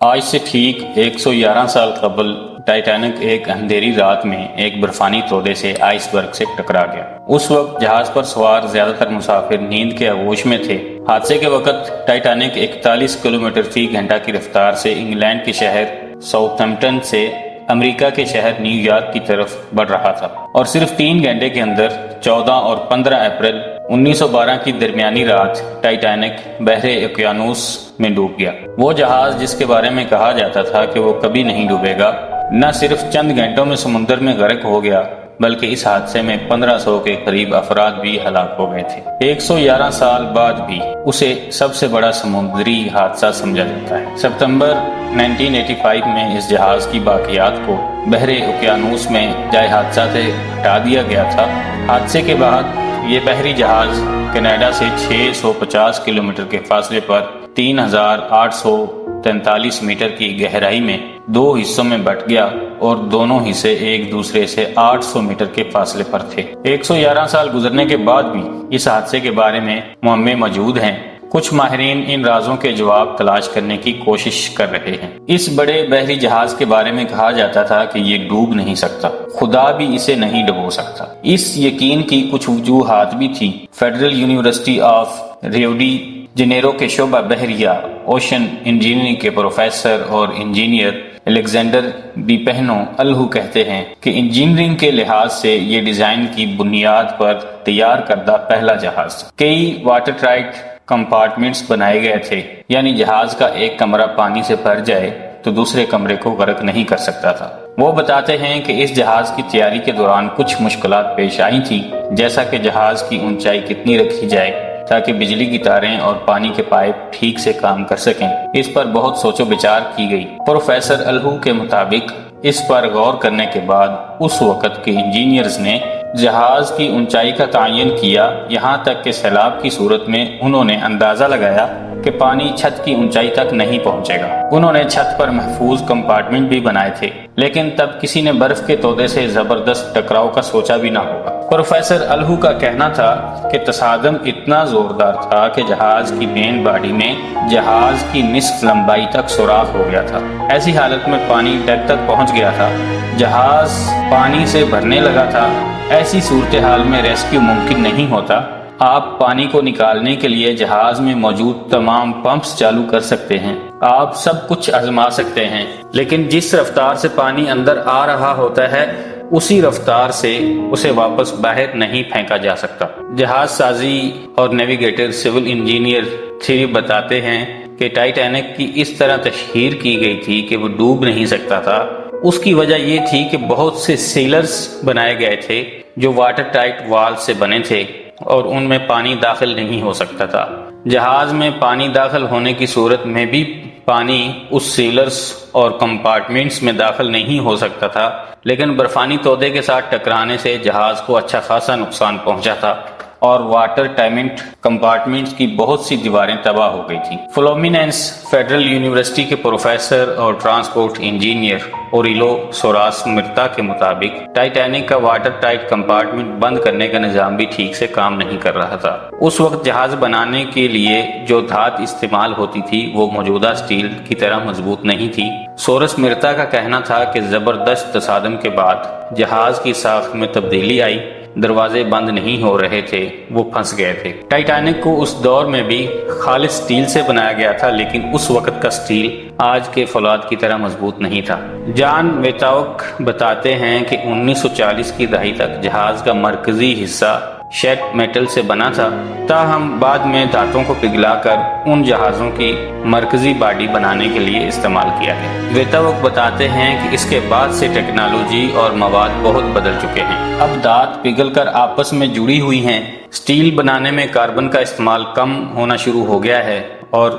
آج سے ٹھیک 111 سال قبل ٹائٹینک ایک اندھیری رات میں ایک برفانی تودے سے آئس برگ سے ٹکرا گیا۔ اس وقت جہاز پر سوار زیادہ تر مسافر نیند کے آغوش میں تھے۔ حادثے کے وقت ٹائٹینک 41 کلومیٹر فی گھنٹہ کی رفتار سے انگلینڈ کے شہر ساؤتھمپٹن سے امریکہ کے شہر نیو یارک کی طرف بڑھ رہا تھا، اور صرف 3 گھنٹے کے اندر 14 اور 15 اپریل 1912 کی درمیانی رات ٹائٹینک بحر اوقیانوس میں ڈوب گیا۔ وہ جہاز جس کے بارے میں کہا جاتا تھا کہ وہ کبھی نہیں ڈوبے گا، نہ صرف چند گھنٹوں میں سمندر میں غرق ہو گیا، بلکہ اس حادثے میں 1500 کے قریب افراد بھی ہلاک ہو گئے تھے۔ 111 سال بعد بھی اسے سب سے بڑا سمندری حادثہ سمجھا جاتا ہے۔ ستمبر 1985 میں اس جہاز کی باقیات کو بحر اوقیانوس میں جائے حادثہ سے ہٹا دیا گیا تھا۔ حادثے کے بعد یہ بحری جہاز کینیڈا سے 650 کلومیٹر کے فاصلے پر 3843 میٹر کی گہرائی میں 2 حصوں میں بٹ گیا، اور دونوں حصے ایک دوسرے سے 800 میٹر کے فاصلے پر تھے۔ 111 سال گزرنے کے بعد بھی اس حادثے کے بارے میں معمے موجود ہیں۔ کچھ ماہرین ان رازوں کے جواب تلاش کرنے کی کوشش کر رہے ہیں۔ اس بڑے بحری جہاز کے بارے میں کہا جاتا تھا کہ یہ ڈوب نہیں سکتا، خدا بھی اسے نہیں ڈبو سکتا۔ اس یقین کی کچھ وجوہات بھی تھیں۔ Federal university of Rio de Janeiro کے شعبہ بحریہ اوشن انجینئرنگ کے پروفیسر اور engineer Alexander de Pinho Alho کہتے ہیں کہ انجینئرنگ کے لحاظ سے یہ ڈیزائن کی بنیاد پر تیار کردہ پہلا جہاز تھا۔ کئی واٹر ٹائٹ کمپارٹمنٹس بنائے گئے تھے، یعنی جہاز کا ایک کمرہ پانی سے بھر جائے تو دوسرے کمرے کو غرق نہیں کر سکتا تھا۔ وہ بتاتے ہیں کہ اس جہاز کی تیاری کے دوران کچھ مشکلات پیش آئی تھیں، جیسا کہ جہاز کی اونچائی کتنی رکھی جائے تاکہ بجلی کی تاریں اور پانی کے پائپ ٹھیک سے کام کر سکیں۔ اس پر بہت سوچ و بچار کی گئی۔ پروفیسر الہو کے مطابق اس پر غور کرنے کے بعد اس وقت کے انجینئرز نے جہاز کی اونچائی کا تعین کیا، یہاں تک کہ سیلاب کی صورت میں انہوں نے اندازہ لگایا کہ پانی چھت کی اونچائی تک نہیں پہنچے گا۔ انہوں نے چھت پر محفوظ کمپارٹمنٹ بھی بنائے تھے، لیکن تب کسی نے برف کے تودے سے زبردست ٹکراؤ کا سوچا بھی نہ ہوگا۔ پروفیسر الہو کا کہنا تھا کہ تصادم اتنا زوردار تھا کہ جہاز کی مین باڈی میں جہاز کی نصف لمبائی تک سوراخ ہو گیا تھا۔ ایسی حالت میں پانی ڈیک تک پہنچ گیا تھا، جہاز پانی سے بھرنے لگا تھا۔ ایسی صورتحال میں ریسکیو ممکن نہیں ہوتا۔ آپ پانی کو نکالنے کے لیے جہاز میں موجود تمام پمپس چالو کر سکتے ہیں، آپ سب کچھ آزما سکتے ہیں، لیکن جس رفتار سے پانی اندر آ رہا ہوتا ہے اسی رفتار سے اسے واپس باہر نہیں پھینکا جا سکتا۔ جہاز سازی اور نیویگیٹر سول انجینئر تھیری بتاتے ہیں کہ ٹائٹینک کی اس طرح تشہیر کی گئی تھی کہ وہ ڈوب نہیں سکتا تھا۔ اس کی وجہ یہ تھی کہ بہت سے سیلرز بنائے گئے تھے جو واٹر ٹائٹ وال سے بنے تھے اور ان میں پانی داخل نہیں ہو سکتا تھا۔ جہاز میں پانی داخل ہونے کی صورت میں بھی پانی اس سیلرز اور کمپارٹمنٹس میں داخل نہیں ہو سکتا تھا، لیکن برفانی تودے کے ساتھ ٹکرانے سے جہاز کو اچھا خاصا نقصان پہنچا تھا، اور واٹر ٹائمنٹ کمپارٹمنٹس کی بہت سی دیواریں تباہ ہو گئی تھیں۔ فلومینینس فیڈرل یونیورسٹی کے پروفیسر اور ٹرانسپورٹ انجینئر اوریلو سوراس مرتا کے مطابق ٹائٹینک کا واٹر ٹائٹ کمپارٹمنٹ بند کرنے کا نظام بھی ٹھیک سے کام نہیں کر رہا تھا۔ اس وقت جہاز بنانے کے لیے جو دھات استعمال ہوتی تھی وہ موجودہ سٹیل کی طرح مضبوط نہیں تھی۔ سورس مرتا کا کہنا تھا کہ زبردست تصادم کے بعد جہاز کی ساخت میں تبدیلی آئی، دروازے بند نہیں ہو رہے تھے، وہ پھنس گئے تھے۔ ٹائٹینک کو اس دور میں بھی خالص سٹیل سے بنایا گیا تھا، لیکن اس وقت کا سٹیل آج کے فولاد کی طرح مضبوط نہیں تھا۔ جان ویتاوک بتاتے ہیں کہ 1940 کی دہائی تک جہاز کا مرکزی حصہ شیٹ میٹل سے بنا تھا، تاہم بعد میں دھاتوں کو پگھلا کر ان جہازوں کی مرکزی باڈی بنانے کے لیے استعمال کیا ہے۔ ویتاوک بتاتے ہیں کہ اس کے بعد سے ٹیکنالوجی اور مواد بہت بدل چکے ہیں۔ اب دھات پگھل کر آپس میں جڑی ہوئی ہیں، سٹیل بنانے میں کاربن کا استعمال کم ہونا شروع ہو گیا ہے اور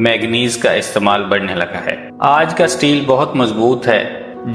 میگنیز کا استعمال بڑھنے لگا ہے۔ آج کا سٹیل بہت مضبوط ہے۔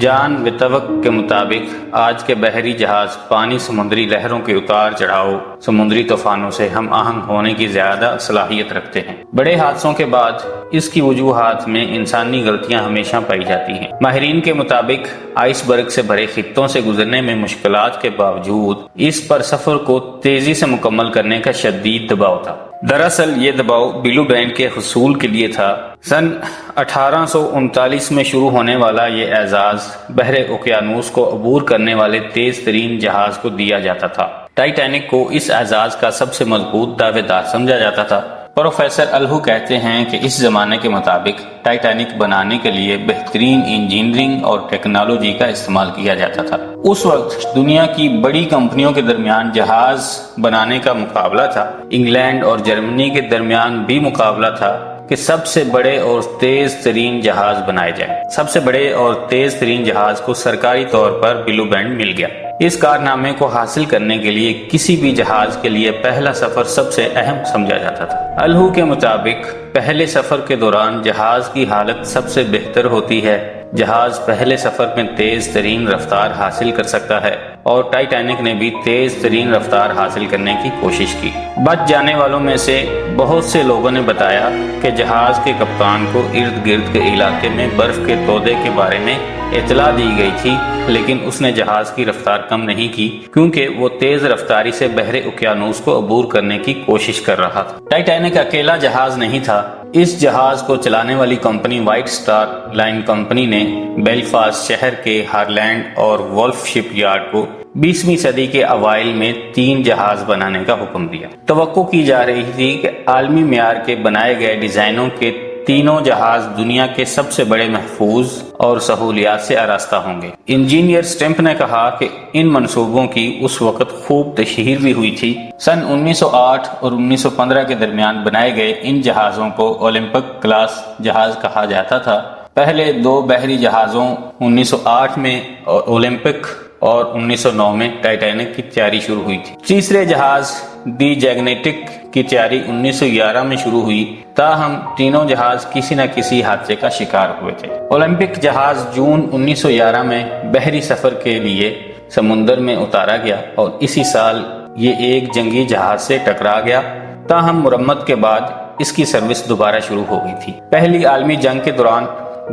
جان ویتاوک کے مطابق آج کے بحری جہاز پانی، سمندری لہروں کے اتار چڑھاؤ، سمندری طوفانوں سے ہم آہنگ ہونے کی زیادہ صلاحیت رکھتے ہیں۔ بڑے حادثوں کے بعد اس کی وجوہات میں انسانی غلطیاں ہمیشہ پائی جاتی ہیں۔ ماہرین کے مطابق آئس برگ سے بھرے خطوں سے گزرنے میں مشکلات کے باوجود اس پر سفر کو تیزی سے مکمل کرنے کا شدید دباؤ تھا۔ دراصل یہ دباؤ بلو بینڈ کے حصول کے لیے تھا۔ سن 1839 میں شروع ہونے والا یہ اعزاز بحر اوقیانوس کو عبور کرنے والے تیز ترین جہاز کو دیا جاتا تھا۔ ٹائٹینک کو اس اعزاز کا سب سے مضبوط دعوے دار سمجھا جاتا تھا۔ پروفیسر الہو کہتے ہیں کہ اس زمانے کے مطابق ٹائٹینک بنانے کے لیے بہترین انجینئرنگ اور ٹیکنالوجی کا استعمال کیا جاتا تھا۔ اس وقت دنیا کی بڑی کمپنیوں کے درمیان جہاز بنانے کا مقابلہ تھا۔ انگلینڈ اور جرمنی کے درمیان بھی مقابلہ تھا کہ سب سے بڑے اور تیز ترین جہاز بنائے جائیں۔ سب سے بڑے اور تیز ترین جہاز کو سرکاری طور پر بلو بینڈ مل گیا۔ اس کارنامے کو حاصل کرنے کے لیے کسی بھی جہاز کے لیے پہلا سفر سب سے اہم سمجھا جاتا تھا۔ الہو کے مطابق پہلے سفر کے دوران جہاز کی حالت سب سے بہتر ہوتی ہے۔ جہاز پہلے سفر میں تیز ترین رفتار حاصل کر سکتا ہے اور ٹائٹینک نے بھی تیز ترین رفتار حاصل کرنے کی کوشش کی۔ بچ جانے والوں میں سے بہت سے لوگوں نے بتایا کہ جہاز کے کپتان کو ارد گرد کے علاقے میں برف کے تودے کے بارے میں اطلاع دی گئی تھی، لیکن اس نے جہاز کی رفتار کم نہیں کی کیونکہ وہ تیز رفتاری سے بحر اوقیانوس کو عبور کرنے کی کوشش کر رہا تھا۔ ٹائٹینک اکیلا جہاز نہیں تھا۔ اس جہاز کو چلانے والی company white star line company نے بیلفاسٹ شہر کے ہارلینڈ اور وولف شپ یارڈ کو 20ویں صدی کے اوائل میں 3 جہاز بنانے کا حکم دیا۔ توقع کی جا رہی تھی کہ عالمی معیار کے بنائے گئے ڈیزائنوں کے تینوں جہاز دنیا کے سب سے بڑے محفوظ اور سہولیات سے آراستہ ہوں گے۔ انجینئر سٹمپ نے کہا کہ ان منصوبوں کی اس وقت خوب تشہیر بھی ہوئی تھی۔ سن 1908 اور 1915 کے درمیان بنائے گئے ان جہازوں کو اولمپک کلاس جہاز کہا جاتا تھا۔ پہلے 2 بحری جہازوں 1908 میں اولمپک اور 1909 میں ٹائٹینک کی تیاری شروع ہوئی تھی۔ تیسرے جہاز دی جیگنیٹک کی تیاری 1911 میں شروع ہوئی، تاہم تینوں جہاز کسی نہ کسی حادثے کا شکار ہوئے تھے۔ اولمپک جہاز جون 1911 میں بحری سفر کے لیے سمندر میں اتارا گیا اور اسی سال یہ ایک جنگی جہاز سے ٹکرا گیا، تاہم مرمت کے بعد اس کی سروس دوبارہ شروع ہو گئی تھی۔ پہلی عالمی جنگ کے دوران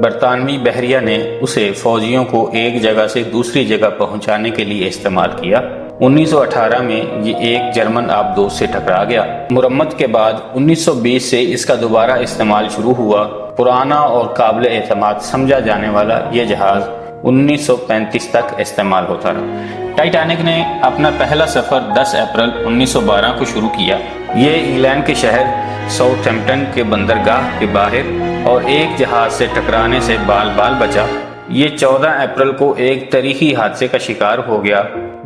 برطانوی بحریہ نے اسے فوجیوں کو ایک جگہ سے دوسری جگہ پہنچانے کے لیے استعمال کیا۔ 1918 میں یہ ایک جرمن آبدوز سے ٹکرا گیا۔ مرمت کے بعد 1920 سے اس کا دوبارہ استعمال شروع ہوا۔ پرانا اور قابل اعتماد سمجھا جانے والا یہ جہاز 1935 تک استعمال ہوتا رہا۔ ٹائٹینک نے اپنا پہلا سفر 10 اپریل 1912 کو شروع کیا۔ یہ انگلینڈ کے شہر ساؤتھ ہیمپٹن کے بندرگاہ کے باہر اور ایک جہاز سے ٹکرانے سے بال بال بچا۔ یہ 14 اپریل کو ایک تاریخی حادثے کا شکار ہو گیا۔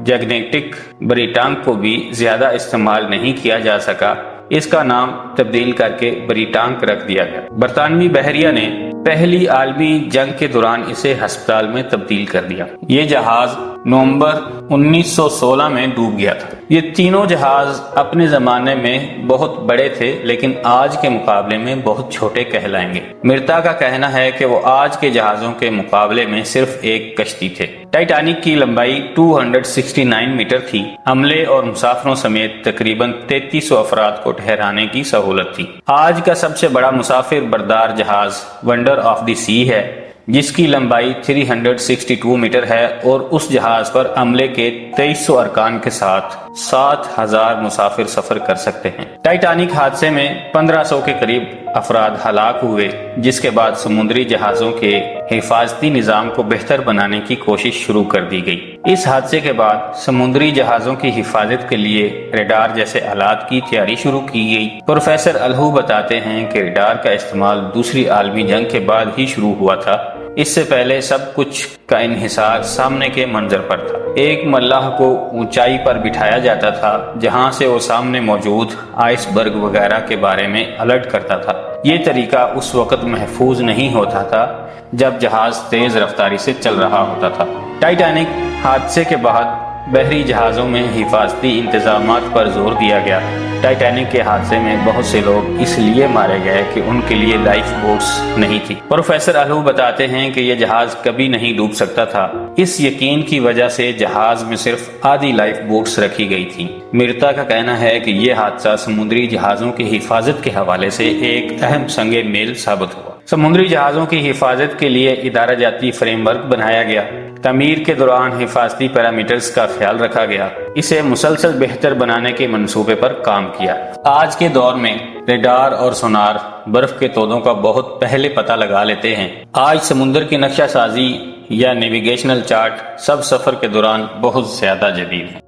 جیگنیٹک بریٹانک کو بھی زیادہ استعمال نہیں کیا جا سکا، اس کا نام تبدیل کر کے بریٹانک رکھ دیا گیا۔ برطانوی بحریہ نے پہلی عالمی جنگ کے دوران اسے ہسپتال میں تبدیل کر دیا۔ یہ جہاز نومبر 1916 میں ڈوب گیا تھا۔ یہ تینوں جہاز اپنے زمانے میں بہت بڑے تھے، لیکن آج کے مقابلے میں بہت چھوٹے کہلائیں گے۔ مرتا کا کہنا ہے کہ وہ آج کے جہازوں کے مقابلے میں صرف ایک کشتی تھے۔ ٹائٹینک کی لمبائی 269 میٹر تھی۔ عملے اور مسافروں سمیت تقریباً 3300 افراد کو ٹھہرانے کی سہولت تھی۔ آج کا سب سے بڑا مسافر بردار جہاز ونڈر آف دی سی ہے، جس کی لمبائی 362 میٹر ہے اور اس جہاز پر عملے کے 2300 ارکان کے ساتھ 7000 مسافر سفر کر سکتے ہیں۔ ٹائٹینک حادثے میں 1500 کے قریب افراد ہلاک ہوئے، جس کے بعد سمندری جہازوں کے حفاظتی نظام کو بہتر بنانے کی کوشش شروع کر دی گئی۔ اس حادثے کے بعد سمندری جہازوں کی حفاظت کے لیے ریڈار جیسے آلات کی تیاری شروع کی گئی۔ پروفیسر الہو بتاتے ہیں کہ ریڈار کا استعمال دوسری عالمی جنگ کے بعد ہی شروع ہوا تھا۔ اس سے پہلے سب کچھ کا انحصار سامنے کے منظر پر تھا۔ ایک ملاح کو اونچائی پر بٹھایا جاتا تھا جہاں سے وہ سامنے موجود آئس برگ وغیرہ کے بارے میں الرٹ کرتا تھا۔ یہ طریقہ اس وقت محفوظ نہیں ہوتا تھا جب جہاز تیز رفتاری سے چل رہا ہوتا تھا۔ ٹائٹینک حادثے کے بعد بحری جہازوں میں حفاظتی انتظامات پر زور دیا گیا۔ ٹائٹینک کے حادثے میں بہت سے لوگ اس لیے مارے گئے کہ ان کے لیے لائف بوٹس نہیں تھی۔ پروفیسر الہو بتاتے ہیں کہ یہ جہاز کبھی نہیں ڈوب سکتا تھا۔ اس یقین کی وجہ سے جہاز میں صرف آدھی لائف بوٹس رکھی گئی تھی۔ مرتا کا کہنا ہے کہ یہ حادثہ سمندری جہازوں کی حفاظت کے حوالے سے ایک اہم سنگ میل ثابت ہوا۔ سمندری جہازوں کی حفاظت کے لیے ادارہ جاتی فریم ورک بنایا گیا تعمیر کے دوران حفاظتی پیرامیٹرز کا خیال رکھا گیا، اسے مسلسل بہتر بنانے کے منصوبے پر کام کیا۔ آج کے دور میں ریڈار اور سونار برف کے تودوں کا بہت پہلے پتہ لگا لیتے ہیں۔ آج سمندر کی نقشہ سازی یا نیویگیشنل چارٹ سب سفر کے دوران بہت زیادہ جدید ہیں۔